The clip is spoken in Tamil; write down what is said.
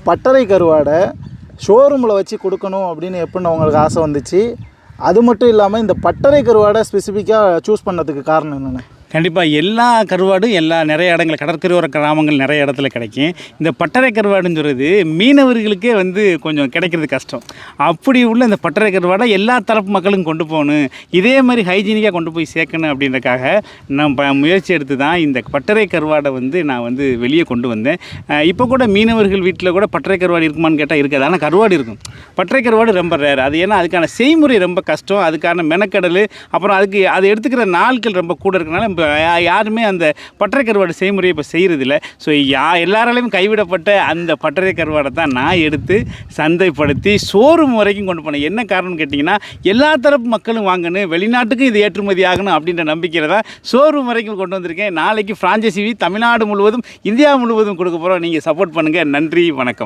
பட்டறை கருவாடை ஷோரூமில் வச்சு கொடுக்கணும் அப்படின்னு எப்படின்னு உங்களுக்கு ஆசை வந்துச்சு? அது மட்டும் இல்லாமல் இந்த பட்டறை கருவாடை ஸ்பெசிஃபிக்காக சூஸ் பண்ணதுக்கு காரணம் என்னென்ன? கண்டிப்பாக எல்லா கருவாடும் நிறைய இடங்கள் கடற்கரையோர கிராமங்கள் நிறைய இடத்துல கிடைக்கும். இந்த பட்டறை கருவாடுன்னு சொல்கிறது மீனவர்களுக்கே கொஞ்சம் கிடைக்கிறது கஷ்டம். அப்படி உள்ள இந்த பட்டறை கருவாடை எல்லா தரப்பு மக்களும் கொண்டு போகணும், இதே மாதிரி ஹைஜீனிக்காக கொண்டு போய் சேர்க்கணும் அப்படின்றக்காக நான் முயற்சி எடுத்து தான் இந்த பட்டறை கருவாடை நான் வெளியே கொண்டு வந்தேன். இப்போ கூட மீனவர்கள் வீட்டில் கூட பட்டறை கருவாடு இருக்குமான்னு கேட்டால் இருக்காது, ஆனால் கருவாடு இருக்கும். பட்டறை கருவாடு ரொம்ப ரேர். அது ஏன்னா அதுக்கான செய்முறை ரொம்ப கஷ்டம், அதுக்கான மெனக்கடல், அப்புறம் அதுக்கு அதை எடுத்துக்கிற நாட்கள் ரொம்ப கூட இருக்கனால யாருமே அந்த பட்டறை கருவாடு செய்முறையை இப்போ செய்கிறதில்ல. ஸோ எல்லாராலையும் கைவிடப்பட்ட அந்த பட்டறை கருவாடை தான் நான் எடுத்து சந்தைப்படுத்தி ஷோரூம் வரைக்கும் கொண்டு போனேன். என்ன காரணம்னு கேட்டிங்கன்னா, எல்லா தரப்பு மக்களும் வாங்கணும், வெளிநாட்டுக்கும் இது ஏற்றுமதி ஆகணும் அப்படின்ற நம்பிக்கையில் தான் ஷோரூம் வரைக்கும் கொண்டு வந்திருக்கேன். நாளைக்கு ஃப்ரான்ச்சைசி தமிழ்நாடு முழுவதும் இந்தியா முழுவதும் கொடுக்க போகிறோம். நீங்கள் சப்போர்ட் பண்ணுங்கள். நன்றி, வணக்கம்.